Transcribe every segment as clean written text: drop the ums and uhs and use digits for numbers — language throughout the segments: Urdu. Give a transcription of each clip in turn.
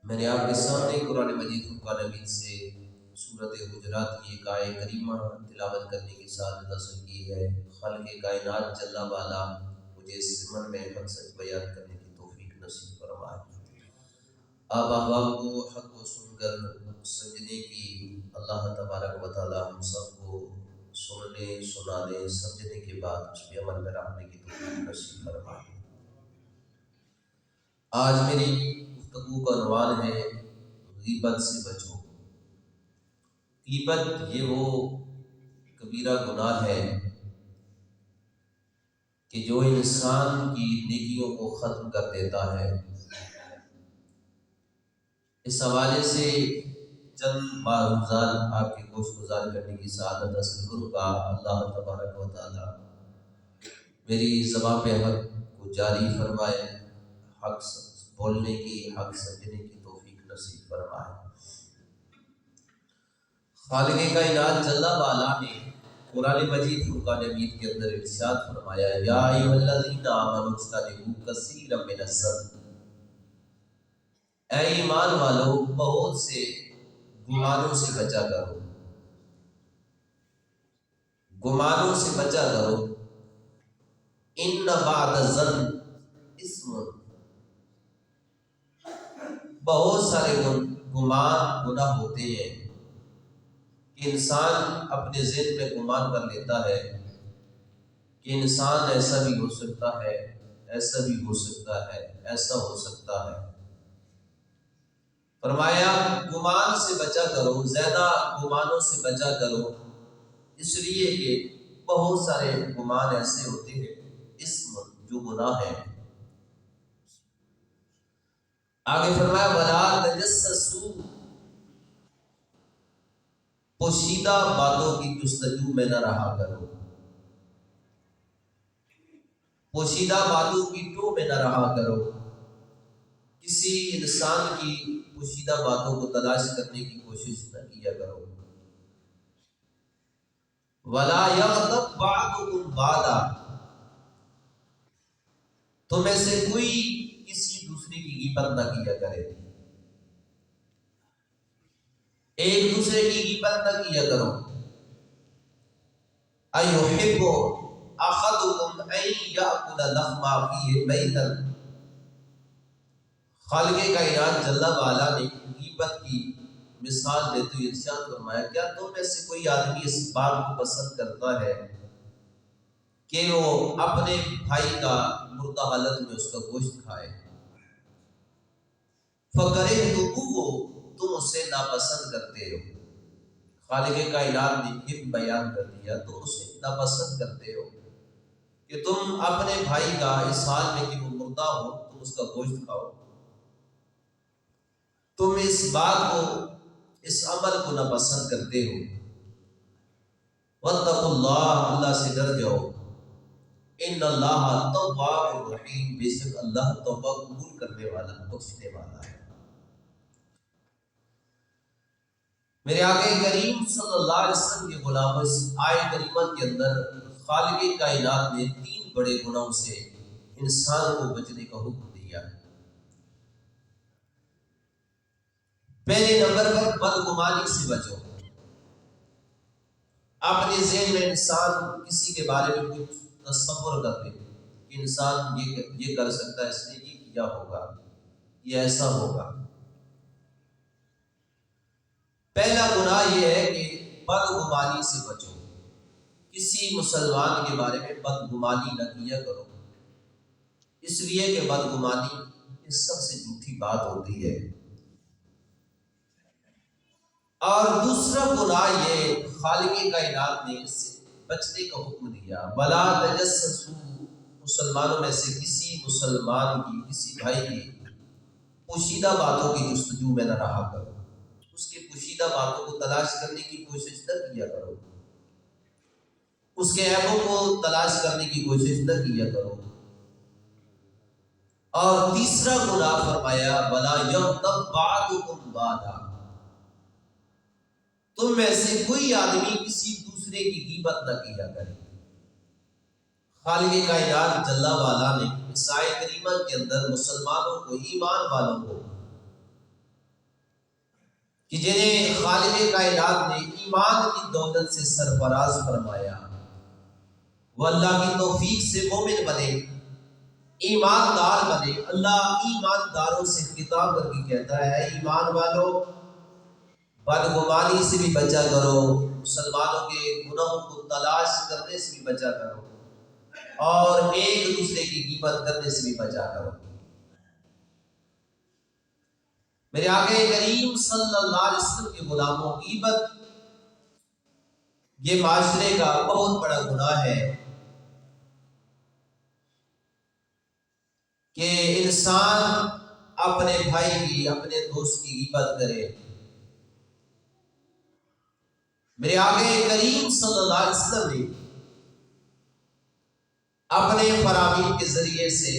میں نے آپ کے سامنے قرآن مجید فرقان حمید سے سورۃ حجرات کی ایک آیہ کریمہ تلاوت کرنے کی سعادت حاصل کی ہے۔ خالق کائنات جل والا مجھے اس زمن میں حق سچ بیان کرنے کی توفیق نصیب فرمائے۔ آپ احباب کو حق کو سن کر سمجھنے کی اللہ تبارک و تعالی ہم سب کو سننے، سنانے، سمجھنے کے بعد اس پہ عمل میں رکھنے کی توفیق نصیب فرمائے۔ آج میری گفتگو کا عنوان ہے غیبت سے بچو۔ غیبت یہ وہ کبیرہ گناہ ہے کہ جو انسان کی نیکیوں کو ختم کر دیتا ہے۔ اس حوالے سے چند معروضات آپ کی گوش گزار کرنے کی سعادت حاصل کروں گا۔ اللہ تبارک و تعالی میری زبان پہ حق کو جاری فرمائے، حق بولنے کی، حق سمجھنے کی توفیق نصیب فرمائے۔ خالق کائنات جل والا نے قرآن مجید فرقان حمید کے اندر ارشاد فرمایا یا ایھا الذین آمنوا اجتنبوا کثیرا من الظن، اے ایمان والو بہت سے گمانوں سے بچا کرو، گمانوں سے بچا کرو، ان بعد الظن اسم، بہت سارے گمان گناہ ہوتے ہیں کہ انسان اپنے ذہن میں گمان کر لیتا ہے کہ انسان ایسا بھی ہو سکتا ہے، ایسا بھی ہو سکتا ہے، ایسا ہو سکتا ہے۔ فرمایا گمان سے بچا کرو، زیادہ گمانوں سے بچا کرو، اس لیے کہ بہت سارے گمان ایسے ہوتے ہیں اسم جو گناہ ہے۔ آگے فرمایا وَلَا تَجَسَّسُوا، پوشیدہ باتوں کی جستجو میں نہ رہا کرو، پوشیدہ باتوں کی ٹو میں نہ رہا کرو، کسی انسان کی پوشیدہ باتوں کو تلاش کرنے کی کوشش نہ کیا کرو۔ وَلَا يَغْتَبْ بَعْضُكُمْ بَعْضًا، تم میں سے کوئی کسی دوسرے کی غیبت نہ کیا کرے، ایک دوسرے کی غیبت نہ کیا کرو۔ أَيُحِبُّ أَحَدُكُمْ أَن يَأْكُلَ لَحْمَ أَخِيهِ مَيْتًا، خالق کائنات جل وعلا نے غیبت کی مثال دیتے ہوئے ارشاد فرمایا کیا تم میں سے کوئی آدمی اس بات کو پسند کرتا ہے کہ وہ اپنے بھائی کا مردہ حالت میں اس کا گوشت کھائے؟ فَكَرِهْتُمُوهُ، تم اسے ناپسند کرتے ہو۔ خالق کائنات نے یہ بیان کر دیا تو اسے ناپسند کرتے ہو کہ تم اپنے بھائی کا اس حال میں کہ وہ مردہ ہو تم اس کا گوشت کھاؤ، تم اس بات کو، اس عمل کو ناپسند کرتے ہو۔ وَاتَّقُوا اللَّهَ، اللہ سے ڈر جاؤ۔ ان اللہ تواب رحیم، بے شک اللہ توبہ قبول کرنے والا، بخشنے والا ہے۔ میرے آقا کریم صلی اللہ علیہ وسلم کے غلاموں اس آیت کریمہ کے اندر خالق کائنات نے 3 بڑے گناہوں سے انسان کو بچنے کا حکم دیا۔ پہلے نمبر پر بدگمانی سے بچو۔ اپنے ذہن میں انسان کسی کے بارے میں کچھ تصور کر لے کہ انسان یہ کر سکتا ہے، اس نے یہ کیا ہوگا، یہ ایسا ہوگا۔ پہلا گناہ یہ ہے کہ بدگمانی سے بچو، کسی مسلمان کے بارے میں بدگمانی نہ کیا کرو، اس لیے کہ بدگمانی یہ سب سے جھوٹی بات ہوتی ہے۔ اور دوسرا گناہ یہ خالق کائنات نے اس سے بچنے کا حکم دیا وَلَا تَجَسَّسُوا، مسلمانوں میں سے کسی مسلمان کی، کسی بھائی کی پوشیدہ باتوں کی جستجو میں نہ رہا کرو، اس کی پوشیدہ باتوں کو تلاش کرنے کی کوشش نہ کیا کرو، اس کے عیبوں کو تلاش کرنے کی کوشش نہ کیا کرو۔ اور تیسرا گناہ فرمایا وَلَا يَغْتَبْ بَعْضُكُمْ بَعْضًا، تم میں سے کوئی آدمی کسی دوسرے کی غیبت نہ کیا کرے۔ خالق کائنات جل والا نے اس آیت کریمہ کے اندر مسلمانوں کو، ایمان والوں کو کہ جنہیں خالق کائنات نے ایمان کی دولت سے سرفراز فرمایا، وہ اللہ کی توفیق سے مومن بنے، ایماندار بنے۔ اللہ ایمانداروں سے خطاب کر کے کہتا ہے ایمان والو، بدگمانی سے بھی بچا کرو، مسلمانوں کے گناہوں کو تلاش کرنے سے بھی بچا کرو، اور ایک دوسرے کی غیبت کرنے سے بھی بچا کرو۔ میرے آقا کریم صلی اللہ علیہ وسلم کے غلاموں، غیبت یہ معاشرے کا بہت بڑا گناہ ہے کہ انسان اپنے بھائی کی، اپنے دوست کی غیبت کرے۔ میرے آقا کریم صلی اللہ علیہ وسلم نے اپنے فرامین کے ذریعے سے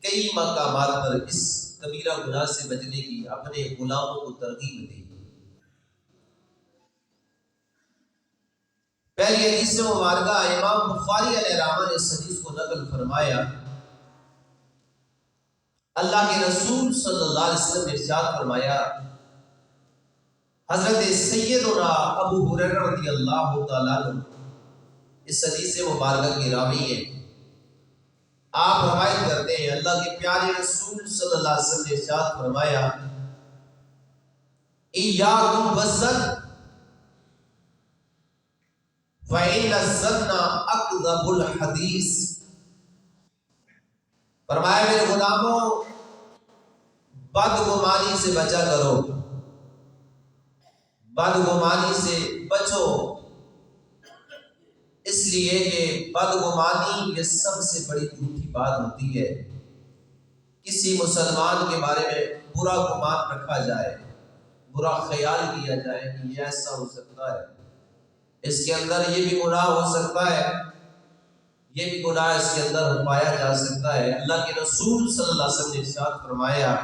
کئی مقامات پر اس کبیرہ گناہ سے بچنے کی اپنے غلاموں کو ترغیب دی۔ پہلی حدیث مبارکہ امام بخاری علیہ رحمہ نے اس حدیث کو نقل فرمایا، اللہ کے رسول صلی اللہ علیہ وسلم نے ارشاد فرمایا، حضرت سیدنا ابو ہریرہ رضی اللہ تعالیٰ عنہ اس حدیث مبارکہ کے راوی ہیں۔ آپ روایت کرتے ہیں اللہ کے پیارے رسول صلی اللہ علیہ وسلم نے ارشاد فرمایا، ایاکم والظن فإن الظن اکذب الحدیث۔ فرمایا میرے غلاموں، بدگمانی سے بچا کرو، بدگمانی سے بچو، اس لیے کہ بدگمانی یہ سب سے بڑی جھوٹی بات ہوتی ہے۔ کسی مسلمان کے بارے میں برا گمان رکھا جائے، برا خیال کیا جائے کہ یہ ایسا ہو سکتا ہے، اس کے اندر یہ بھی گناہ ہو سکتا ہے، یہ بھی گناہ اس کے اندر پایا جا سکتا ہے۔ اللہ کے رسول صلی اللہ علیہ وسلم نے ارشاد فرمایا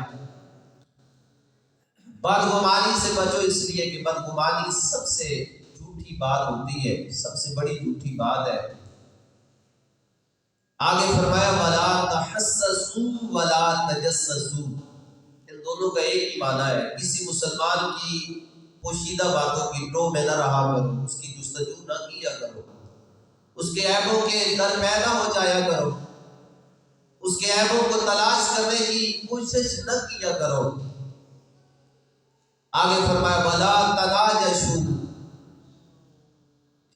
بدگمانی سے بچو، اس لیے کہ بدگمانی سب سے جھوٹی بات ہوتی ہے، سب سے بڑی جھوٹی بات ہے۔ آگے فرمایا وَلَا تَحَسَّسُوا وَلَا تَجَسَّسُوا، ان دونوں کا ایک ہی معنی ہے۔ کسی مسلمان کی پوشیدہ باتوں کی ٹو میں نہ رہا کرو، اس کی جستجو نہ کیا کرو، اس کے عیبوں کے درپے نہ ہو جایا کرو، اس کے عیبوں کو تلاش کرنے کی کوشش نہ کیا کرو۔ آگے فرمایا وَلَا تَنَاجَشُوا،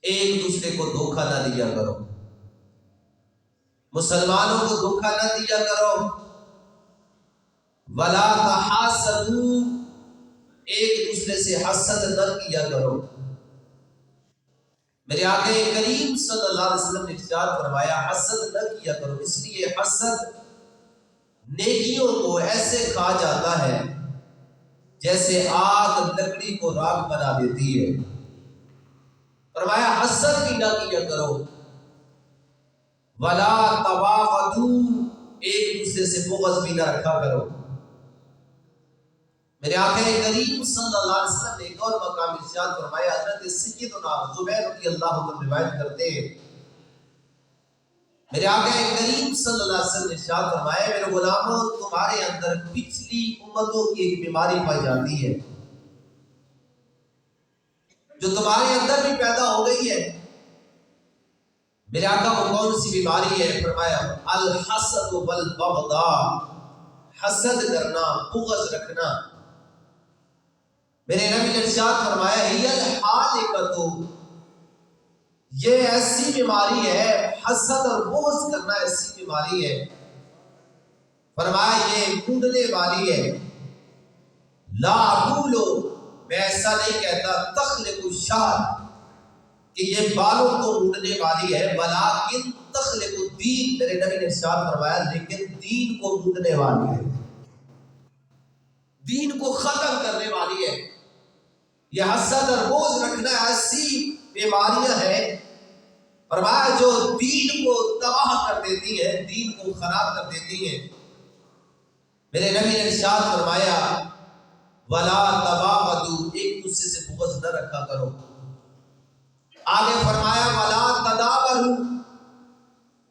ایک دوسرے کو دھوکہ نہ دیا کرو، مسلمانوں کو دھوکہ نہ دیا کرو۔ وَلَا تَحَاسَدُوا، ایک دوسرے سے حسد نہ کیا کرو۔ میرے آقا کریم صلی اللہ علیہ وسلم نے ارشاد فرمایا حسد نہ کیا کرو، اس لیے حسد نیکیوں کو ایسے کھا جاتا ہے جیسے آگ لکڑی کو راکھ بنا دیتی ہے۔ فرمایا حسد بھی نہ کیا کرو۔ وَلَا تَبَاغَضُوا، ایک دوسرے سے بغض بھی نہ رکھا کرو۔ میرے آقا کریم صلی اللہ علیہ وسلم نے ایک اور مقام ارشاد فرمایا، حضرت سیدنا زبیر رضی اللہ عنہ روایت کرتے ہیں، میرے آقا کریم صلی اللہ علیہ وسلم نے ارشاد فرمایا میرے غلاموں، تمہارے اندر پچھلی امتوں کی ایک بیماری پائی جاتی ہے جو تمہارے اندر بھی پیدا ہو گئی ہے۔ میرے آقا وہ کون سی بیماری ہے؟ فرمایا الحسد والبغضاء، حسد کرنا، بغض رکھنا۔ میرے نبی نے ارشاد فرمایا ہی الحالکۃ، یہ ایسی بیماری ہے، حسد اور بغض کرنا ایسی بیماری ہے، فرمایا یہ ڈھونڈنے والی ہے۔ لا اقول، میں ایسا نہیں کہتا، تخلق الشعر، کہ یہ بالوں کو ڈھونڈنے والی ہے، ولکن تخلق الدین، میرے نبی نے ارشاد فرمایا لیکن دین کو ڈھونڈنے والی ہے، دین کو ختم کرنے والی ہے۔ یہ حسد اور بغض رکھنا ایسی بیماریاں ہیں فرمایا جو دین کو تباہ کر دیتی ہے، دین کو خراب کر دیتی ہے۔ میرے نبی نے ارشاد فرمایا وَلَا تَبَاغَضُوا، ایک دوسرے سے بغض نہ رکھا کرو۔ آگے فرمایا وَلَا تَدَابَرُوا،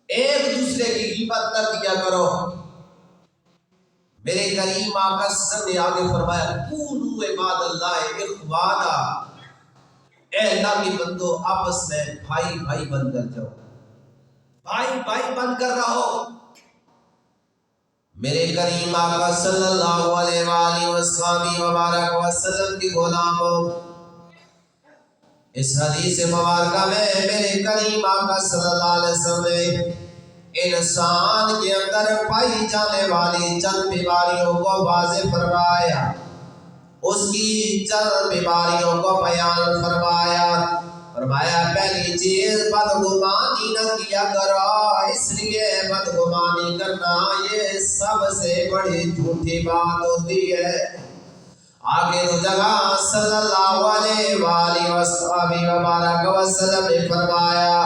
ایک دوسرے کی غیبت نہ کیا کرو۔ میرے کریم آقا صلی اللہ علیہ وسلم نے آگے فرمایا کونوا عباد اللہ اخوانا، اے اللہ کے بندو آپس میں بھائی بھائی بن کر جاؤ، بھائی بھائی بن کر رہو۔ میرے کریم آقا صلی اللہ علیہ وآلہ وسلم کی غلاموں، اس حدیث مبارکہ میں میرے کریم آقا صلی اللہ علیہ وسلم نے انسان کے اندر پائی جانے والی چند بیماریوں کو واضح فرمایا، اس کی چند بیماریوں کو بیان فرمایا۔ فرمایا پہلی چیز بدگمانی نہ کیا کرو، اس لیے بدگمانی کرنا یہ سب سے بڑی جھوٹی بات ہوتی ہے۔ آگے تو جگہ صلی اللہ علیہ وآلہ وسلم نے فرمایا،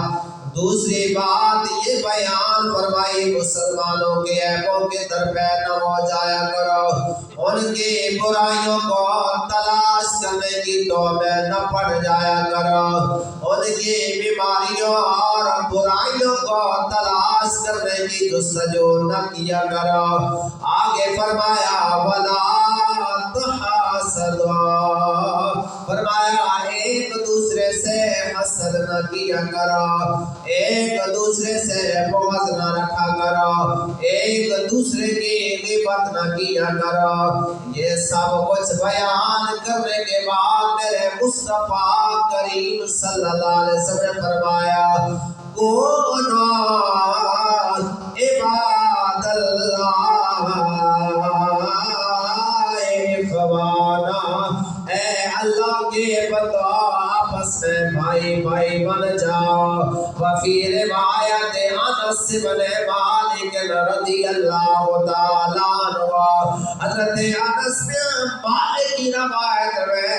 دوسری بات یہ بیان فرمائی مسلمانوں کے عیبوں کے درپے نہ ہو جایا کرو، ان کی برائیوں کو تلاش کرنے کی توبہ نہ پڑ جایا کرو، ان کی بیماریوں اور برائیوں کو تلاش کرنے کی جستجو نہ کیا کرو۔ آگے فرمایا وَلَا تحاسدوا، فرمایا ایک دوسرے سے حسد نہ کیا کرو، ایک دوسرے سے بغض نہ رکھا کرو، ایک دوسرے کی غیبت نہ کیا کرو۔ یہ سب کچھ بیان کرنے کے بعد میرے مصطفیٰ کریم صلی اللہ علیہ وسلم نے فرمایا کونوا عباد اللہ اخوانا، اے اللہ کے بندو آپس میں بھائی بھائی بن جاؤ۔ وفی روایت انس بن مالک رضی اللہ تعالیٰ عنہ، حضرت انس بن مالک کی روایت میں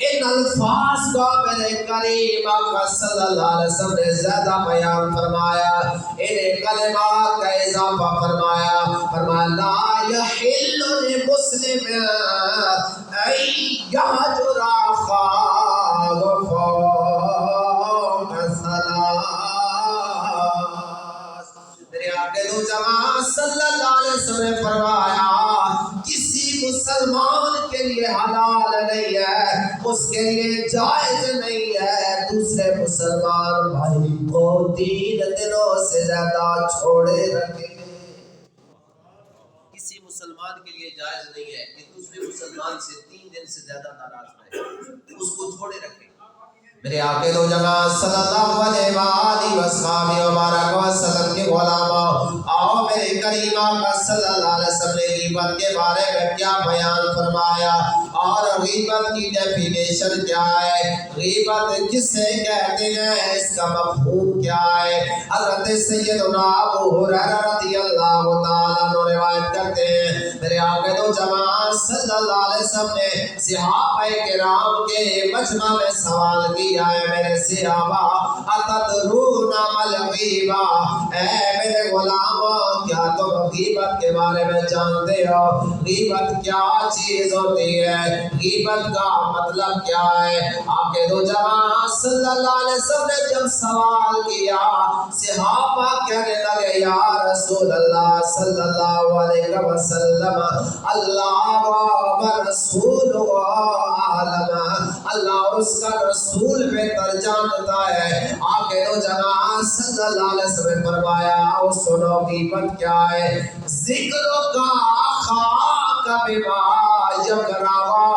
ان الفاظ کو میرے کریم آقا صلی اللہ علیہ وسلم نے زیادہ بیان فرمایا، انہیں کلمات کا اضافہ فرمایا۔ فرمایا لا یحل لمسلم ان یہجر اخاہ فوق ثلاث۔ میرے آقا دو جماعت صلی اللہ علیہ وسلم نے فرمایا کسی مسلمان کے لیے حلال نہیں ہے، اس کے لیے جائز نہیں ہے دوسرے مسلمان بھائی کو 3 دنوں سے زیادہ چھوڑے رکھے۔ کسی مسلمان کے لیے جائز نہیں ہے کہ دوسرے مسلمان سے 3 دن سے زیادہ ناراض رہے، اس کو چھوڑے رکھے۔ میرے آقا دو جماعت صلی اللہ علیہ وآلہ وسلم کے غلاموں، آؤ میرے کریم آقا صلی اللہ علیہ وسلم نے غیبت کے بارے میں کیا بیان فرمایا اور غیبت کی ڈیفینیشن کیا ہے، غیبت کس سے کہتے ہیں، اس کا مفہوم کیا ہے۔ حضرت سیدنا ابو ہریرہ رضی اللہ تعالیٰ عنہ روایت کرتے ہیں میرے آقا دو جماعت صلی اللہ علیہ وسلم نے صحابہ کرام کے مجمع میں سوال کیا ہے، میرے صحابہ اتدرون ما الغیبہ، اے میرے غلاموں کیا تم غیبت کے بارے میں جانتے ہو؟ غیبت کیا چیز ہوتی ہے، غیبت کا مطلب کیا ہے؟ آقا دو جماعت صلی اللہ علیہ وسلم نے جب سوال کیا صحابہ کہنے لگے یا رسول اللہ صلی اللہ علیہ وسلم اللہ و رسول عالم، اللہ اور اس کا رسول بہتر جانتا ہے۔ آقا دو جماعت صلی اللہ علیہ وسلم نے فرمایا سنو غیبت کیا ہے، ذکر کا خاک بما یکرہا،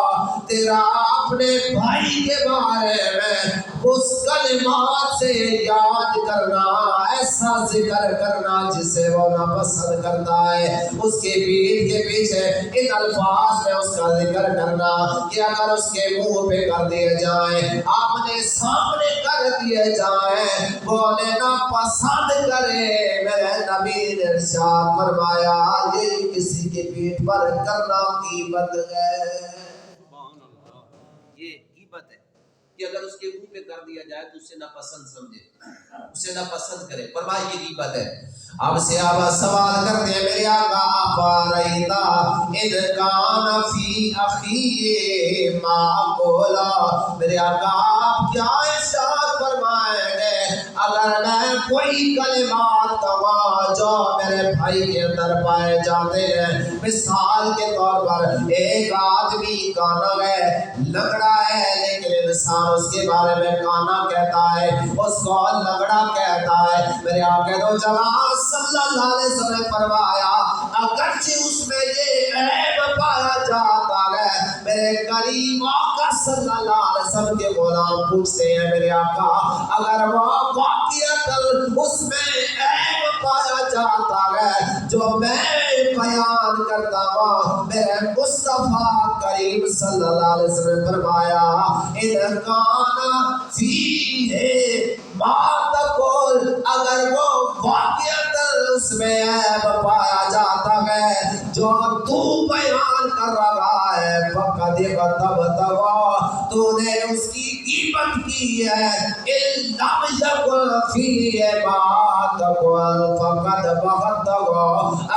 تیرا اپنے بھائی کے بارے میں اس کلمات سے یاد کرنا، ایسا ذکر کرنا جسے وہ ناپسند کرتا ہے، اس کے پیٹھ کے پیچھے ان الفاظ میں اس کا ذکر کرنا کہ اگر اس کے منہ پہ کر دیے جائیں، آمنے سامنے کر دیے جائیں، وہ انہیں ناپسند کرے۔ میرے نبی نے ارشاد فرمایا یہ کسی کے پیٹھ پر کرنا غیبت ہے۔ یہ غیبت ہے کہ اگر اس کے منہ پہ کر دیا جائے تو اسے ناپسند سمجھے، اسے ناپسند کرے، فرمایا یہ غیبت ہے۔ اب صحابہ سوال کرتے ہیں میرے آقا افریتا ان کان فی اخی ما قولا، میرے آقا آپ کیا ارشاد فرمائیں گے اگر میں کوئی کلمات کہوں جو میرے بھائی کے اندر پائے جاتے ہیں، مثال کے طور پر ایک آدمی کانا ہے، لنگڑا ہے، لیکن انسان اس کے بارے میں کانا کہتا ہے، اس کو لنگڑا کہتا ہے، میرے آقا دو جہاں صلی اللہ علیہ وسلم نے فرمایا اگرچہ اس میں یہ عیب پایا جاتا ہے، میرے کریم آقا صلی اللہ علیہ وسلم کے غلام پوچھتے ہیں میرے آقا اگر وہ واقعتاً اس میں عیب پایا جاتا ہے جو میں بیان کرتا ہوں، میرے مصطفیٰ کریم صلی اللہ علیہ وسلم نے فرمایا ان کانا فیہ ما تقول، اگر وہ واقعتاً اس میں عیب پایا جاتا ہے جو تو بیان کر رہا ہے، فقد اغتبتہ، تو نے اس کی غیبت کی ہے، ان لم یکن فیہ ما تقول فقد بغضتہ،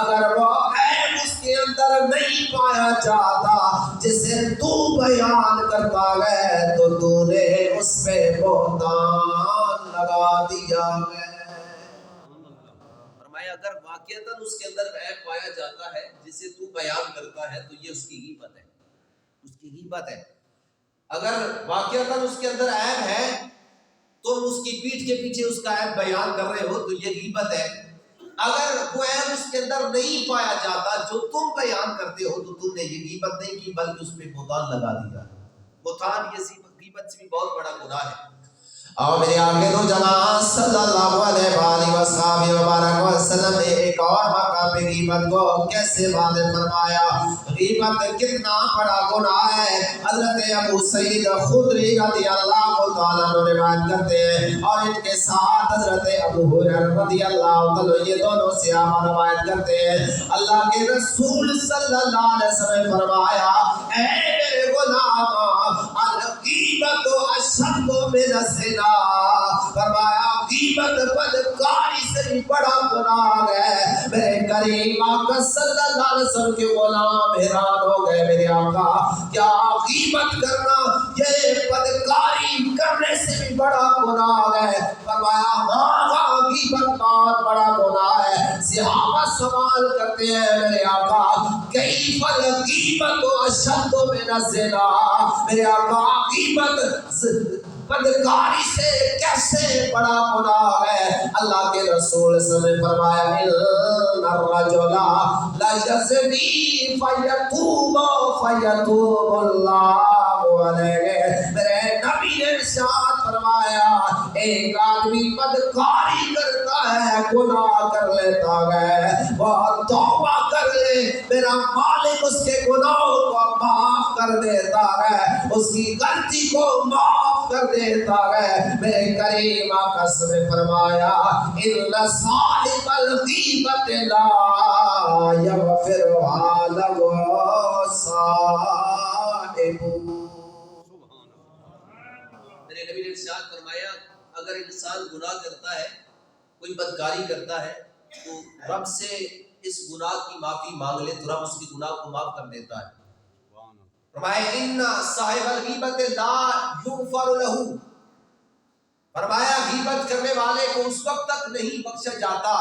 اگر وہ عیب اس کے اندر نہیں پایا جاتا جسے تو بیان کرتا ہے تو تو نے اس پہ بہتان لگا دیا ہے۔ فرمایا اگر واقعتاً اس کے اندر عیب پایا جاتا ہے جسے تو بیان کرتا ہے تو یہ اس کی غیبت ہے، اس کی غیبت ہے۔ اگر واقعتاً اس کے اندر عیب ہے تم اس کی پیٹھ کے پیچھے اس کا عیب بیان کر رہے ہو تو یہ غیبت ہے۔ اگر وہ عیب اس کے اندر نہیں پایا جاتا جو تم بیان کرتے ہو تو تم نے یہ غیبت نہیں کی بلکہ اس پہ بہتان لگا دیا۔ بہتان یہ غیبت سے بھی بہت بڑا گناہ ہے۔ اور میرے آقا دو جناب صلی اللہ علیہ وآلہ وصحبہ وبارک وسلم نے ایک اور موقع پہ غیبت کو کیسے واضح فرمایا، غیبت کتنا بڑا گناہ ہے۔ حضرت ابو سعید خدری رضی اللہ تعالیٰ عنہ روایت کرتے ہیں اور ان کے ساتھ حضرت ابو ہریرہ رضی اللہ تعالیٰ، یہ دونوں صحابہ روایت کرتے ہیں، اللہ کے رسول صلی اللہ علیہ وسلم نے فرمایا اے میرے غلام الغیبت اشد من الزنا، فرمایا غیبت بدکاری سے بھی بڑا گناہ ہے۔ میرے کریم آقا صلی اللہ علیہ وسلم کے غلام حیران ہو گئے، میرے آقا کیا غیبت کرنا یہ بدکاری کرنے سے بھی بڑا گناہ ہے؟ فرمایا ہاں غیبت بہت بڑا گناہ ہے۔ صحابہ سوال کرتے ہیں میرے آقا کیف الغیبت اشد من الزنا، میرے آقا غیبت بدکاری سے کیسے بڑا گناہ ہے؟ اللہ کے رسول صلی اللہ علیہ وسلم نے فرمایا ان الرجل لا یزنی فیتوب اللہ علیہ، میرے نبی نے ارشاد فرمایا ایک آدمی بدکاری کرتا ہے، گناہ کر لیتا ہے، وہ توبہ کر لے میرا مالک اس کے گناہوں کو معاف کر دیتا ہے، اس کی غلطی کو معاف کر دیتا ہے۔ میرے کریم آقا نے فرمایا ان صاحب الغیبت لا یغفرها له صاحب۔ میرے نبی نے ارشاد فرمایا اگر انسان گناہ کرتا ہے، کوئی بدکاری کرتا ہے تو رب سے اس گناہ کی معافی مانگ لے تو رب اس کی گناہ کو معاف کر دیتا ہے۔ فرمایا ان صاحب الغیبت لا یغفر له، فرمایا غیبت کرنے والے کو اس وقت تک نہیں بخشا جاتا،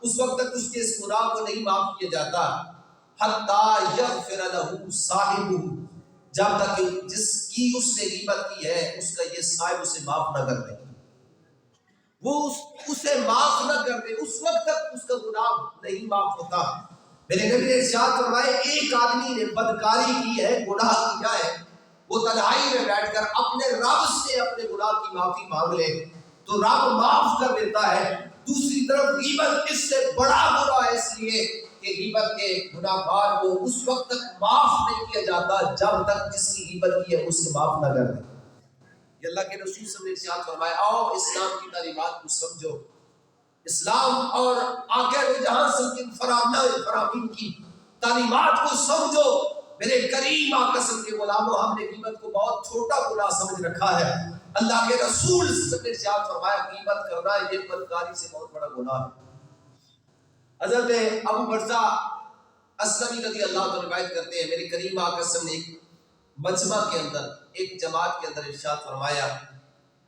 اس وقت تک اس کے اس گناہ کو نہیں معاف کیا جاتا حتی یغفر له صاحبہ، جب تک جس کی اس نے غیبت کی ہے اس کا یہ صاحب اسے معاف نہ کر دے، وہ اسے معاف نہ کر دے، اس وقت تک اس کا گناہ نہیں معاف ہوتا۔ میرے نبی نے ارشاد فرمایا ایک آدمی نے بدکاری کی ہے، گناہ کیا ہے، وہ تنہائی میں بیٹھ کر اپنے رب سے اپنے گناہ کی معافی مانگ لے تو رب معاف کر دیتا ہے۔ دوسری طرف غیبت اس سے بڑا گناہ ہے، اس لیے کہ غیبت کے گناہ گار کو اس وقت تک معاف نہیں کیا جاتا جب تک جس کی غیبت کی ہے اس سے معاف نہ کر دے۔ یہ اللہ کے رسول صلی اللہ علیہ وسلم نے ارشاد فرمایا آؤ اسلام کی تعلیمات کو سمجھو، اسلام اور آقا جہاں صلی فرامین کی تعلیمات کو سمجھو۔ میرے کریم آقا صلی کے غلاموں، ہم نے غیبت کو بہت چھوٹا گناہ سمجھ رکھا ہے۔ اللہ کے رسول صلی اللہ علیہ وسلم نے ارشاد فرمایا غیبت کرنا یہ بدکاری سے بہت بڑا گناہ ہے۔ حضرت ابو برزہ اسلمی رضی اللہ عنہ روایت کرتے ہیں میرے کریم آقا صلی نے ایک مجمع کے اندر، ایک جماعت کے اندر ارشاد فرمایا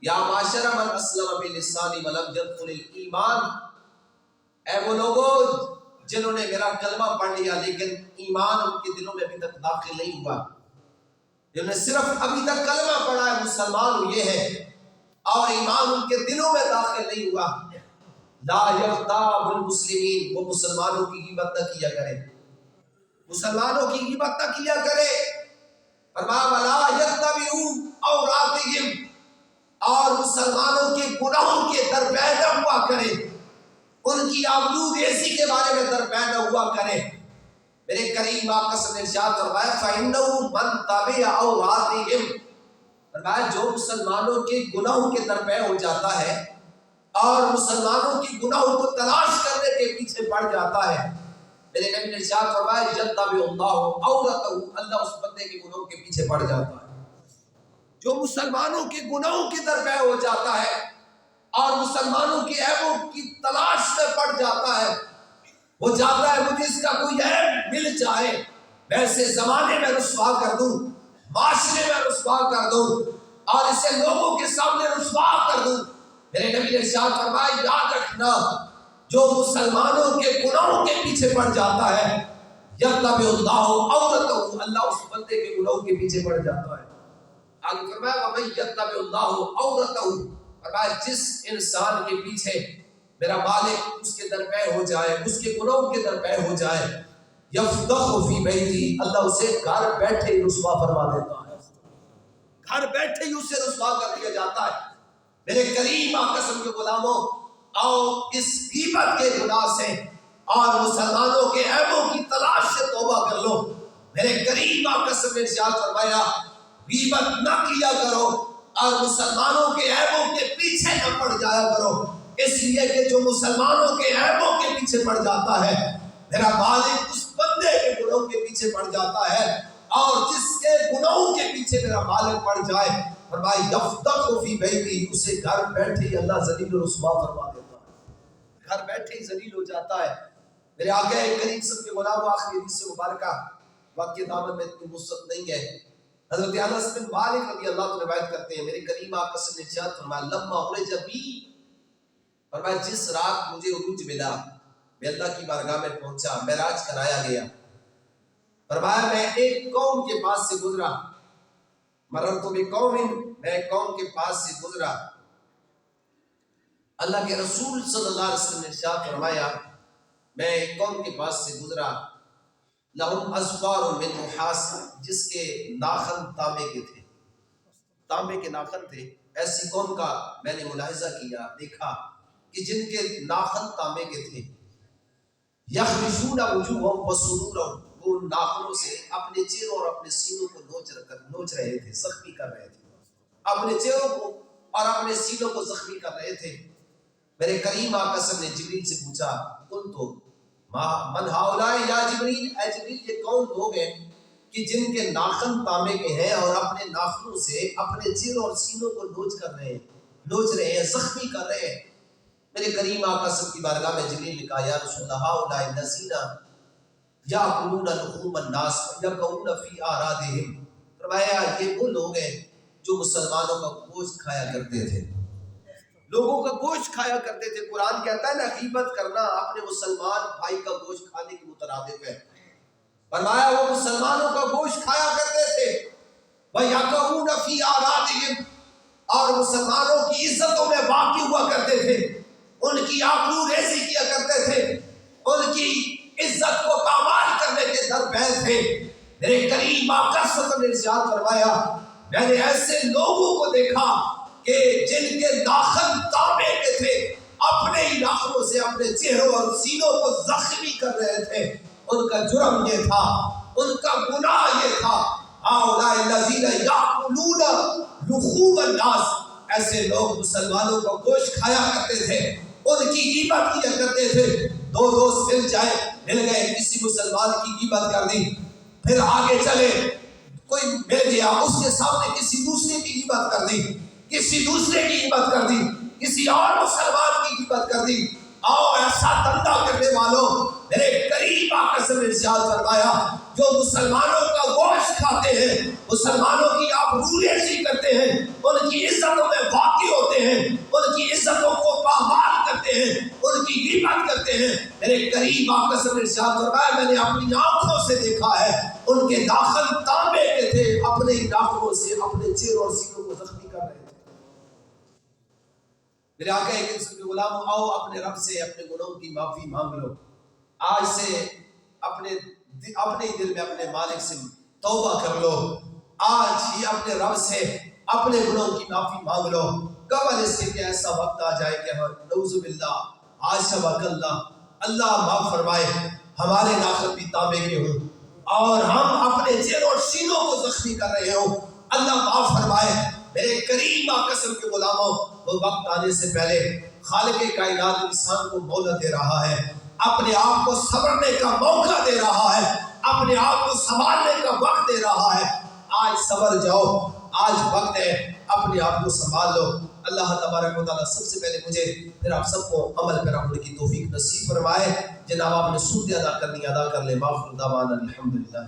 یا معاشر من اسلم بلسانی ولم يدخل الایمان، اے وہ لوگوں جنہوں نے میرا کلمہ پڑھ لیا لیکن ایمان ان کے دلوں میں ابھی تک داخل نہیں ہوا، جنہوں نے صرف ابھی تک کلمہ پڑھا ہے، مسلمان ہوئے ہیں اور ایمان ان کے دلوں میں داخل نہیں ہوا، لا یغتاب المسلمین، وہ مسلمانوں کی غیبت نہ کیا کرے، مسلمانوں کی غیبت نہ کیا کرے، فرمایا ولا یتبعوا عوراتہم، اور مسلمانوں کے گناہوں کے درپے نہ ہوا کرے، ان کی آبرو ریزی کے بارے میں درپے نہ ہوا کرے۔ میرے کریم آقا صلی اللہ علیہ وسلم نے ارشاد فرمایا فَإِنَّهُ مَن تَبِعَ عَوْرَاتِهِمْ، فرمایا جو مسلمانوں کے گناہوں کے درپے ہو جاتا ہے اور مسلمانوں کی گناہوں کو تلاش کرنے کے پیچھے پڑ جاتا ہے، میرے نبی نے ارشاد فرمایا یتبع اللہ عورتہ، اللہ اس بندے کے گناہوں کے پیچھے پڑ جاتا ہے۔ جو مسلمانوں کے گناہوں کے درپے ہو جاتا ہے اور مسلمانوں کی عیبوں کی تلاش میں پڑ جاتا ہے، وہ چاہتا ہے مجھے اس کا کوئی عیب مل جائے، میں اسے زمانے میں رسوا کر دوں، معاشرے میں رسوا کر دوں اور اسے لوگوں کے سامنے رسوا کر دوں۔ میرے نبی نے ارشاد فرمایا یاد رکھنا جو مسلمانوں کے گناہوں کے پیچھے پڑ جاتا ہے یتبع اللہ عورتہ، اللہ اس بندے کے گناہوں کے پیچھے پڑ جاتا ہے۔ آگے فرمایا وَمَن يَتَّبِعِ اللَّهُ عَوْرَتَهُ، فرمایا جس انسان کے پیچھے میرا مالک اس کے درپے ہو جائے، اس کے گناہوں کے درپے ہو جائے، یفضح فی بیتی، اللہ اسے گھر بیٹھے ہی رسوا فرما دیتا ہے، گھر بیٹھے ہی اسے رسوا کر دیا جاتا ہے۔ میرے کریم آقا قسم کے غلاموں، آؤ اس غیبت کے گناہ سے اور مسلمانوں کے عیبوں کی تلاش سے توبہ کر لو۔ میرے کریم آقا قسم نے ارشاد فرمایا غیبت نہ کیا کرو اور مسلمانوں کے عیبوں کے پیچھے نہ پڑ جایا کرو، اس لیے کہ جو مسلمانوں کے عیبوں کے پیچھے پڑ جاتا ہے میرا مالک اس بندے کے گناہوں کے پیچھے پڑ جاتا ہے، اور جس کے گناہوں کے پیچھے میرا مالک پڑ جائے فرمایا یفضح فی بیتی، اسے گھر بیٹھے ہی اللہ ذلیل و رسوا فرما دیتا ہے، گھر بیٹھے ہی ذلیل ہو جاتا ہے۔ میرے آقا کریم صلی اللہ علیہ وسلم کے غلام آخری حدیث مبارکہ واقعہ دامن میں اتنی وسعت نہیں ہے، حضرت انس بن مالک رضی اللہ عنہ روایت کرتے ہیں میرے کریم آقا صلی اللہ علیہ وسلم نے ارشاد فرمایا لما عرج بی، فرمایا جس رات مجھے عروج ملا، میں اللہ کی بارگاہ میں پہنچا، معراج کرایا گیا، فرمایا میں ایک قوم کے پاس سے گزرا، مررت بقوم، میں ایک قوم کے پاس سے گزرا، اللہ کے رسول صلی اللہ علیہ وسلم نے ارشاد فرمایا میں ایک قوم کے پاس سے گزرا لہم اظفار من نحاس، جس کے ناخن تانبے کے تھے، تانبے کے ناخن تھے۔ ایسی قوم کا میں نے ملاحظہ کیا، دیکھا کہ جن کے ناخن تانبے کے تھے، یخرجون وجوہہم وصدورہم، وہ ان ناخنوں سے اپنے چہروں اور اپنے سینوں کو نوچ رہے تھے، زخمی کر رہے تھے، اپنے چہروں کو اور اپنے سینوں کو زخمی کر رہے تھے۔ میرے کریم آقا صلی اللہ علیہ وسلم نے جبریل سے پوچھا قل تو من ہؤلاء یا جبریل، اے جبریل یہ کون لوگ ہیں کہ جن کے ناخن تانبے کے ہیں اور اپنے ناخنوں سے اپنے چہروں اور سینوں کو نوچ رہے ہیں، زخمی کر رہے ہیں۔ میرے کریم آقا صلی اللہ علیہ وسلم کی بارگاہ میں جبریل نے کہا یا رسول اللہ ہؤلاء الذین یاکلون لحوم الناس یقعون فی اعراضہم، فرمایا یہ وہ لوگ ہیں جو مسلمانوں کا گوشت کھایا کرتے تھے، لوگوں کا گوشت کھایا کرتے تھے۔ قرآن کہتا ہے نا غیبت کرنا اپنے مسلمان بھائی کا گوشت کھانے کے مترادف ہے، فرمایا وہ مسلمانوں کا گوشت کھایا کرتے تھے، وَيَقَعُونَ فِي أَعْرَاضِهِمْ، اور مسلمانوں کی عزتوں میں واقع ہوا کرتے تھے، ان کی آبرو ریزی کیا کرتے تھے، ان کی عزت کو پامال کرنے کے درپے تھے۔ میرے کریم آقا صلی اللہ علیہ وسلم نے ارشاد فرمایا میں نے ایسے لوگوں کو دیکھا کہ جن کے ناخن تانبے کے تھے، اپنے ہی ناخنوں سے اپنے چہروں اور سینوں کو زخمی کر رہے تھے۔ ان کا جرم یہ تھا، ان کا گناہ یہ تھا ہؤلاء الذین یاکلون لحوم الناس، ایسے لوگ مسلمانوں کا گوشت کھایا کرتے تھے، ان کی غیبت کیا کرتے تھے۔ دو دوست مل گئے، کسی مسلمان کی غیبت کر دی، پھر آگے چلے، کوئی مل گیا اس کے سامنے کسی دوسرے کی غیبت کر دی، کسی دوسرے کی غیبت کر دی، کسی اور مسلمان کی غیبت کر دی۔ آؤ ایسا دھندا کرنے والوں، میرے قریب آ کر ارشاد فرمایا جو مسلمانوں کا گوشت کھاتے ہیں، مسلمانوں کی آپ روریزی کرتے ہیں، ان کی عزتوں میں واقع ہوتے ہیں، ان کی عزتوں کو پامال کرتے ہیں، ان کی غیبت کرتے ہیں، میرے قریب آقا صلی اللہ علیہ وسلم نے ارشاد فرمایا میں نے اپنی آنکھوں سے دیکھا ہے ان کے داخل تانبے کے تھے، اپنے ہی ناخنوں سے اپنے چہروں اور سینوں کو زخمی کر رہے تھے۔ میرے آقا ایک قسم کے غلام، آؤ اپنے رب سے اپنے گناہوں کی معافی مانگ لو، آج سے اپنے ہی دل میں اپنے مالک سے توبہ کر لو، آج ہی اپنے رب سے اپنے گناہوں کی معافی مانگ لو، قبل اس کے کہ ایسا وقت آ جائے کہ ہم نعوذ باللہ عاشق اللہ معاف فرمائے ہمارے ناخن بھی تانبے کے ہوں اور ہم اپنے چہروں اور سینوں کو زخمی کر رہے ہوں، اللہ معاف فرمائے۔ میرے کریم آقا قسم کے غلاموں، وہ وقت آنے سے پہلے خالق کائنات انسان کو مہلت دے رہا ہے، اپنے آپ کو سنورنے کا موقع دے رہا ہے، اپنے آپ کو سنبھالنے کا وقت دے رہا ہے۔ آج سنور جاؤ، آج وقت ہے، اپنے آپ کو سنبھال لو۔ اللہ تبارک و تعالیٰ سب سے پہلے مجھے پھر آپ سب کو عمل پر عمل کی توفیق نصیب فرمائے۔ جناب آپ نے سود ادا کرنی ادا کر لے۔ باخر دعوانا الحمدللہ۔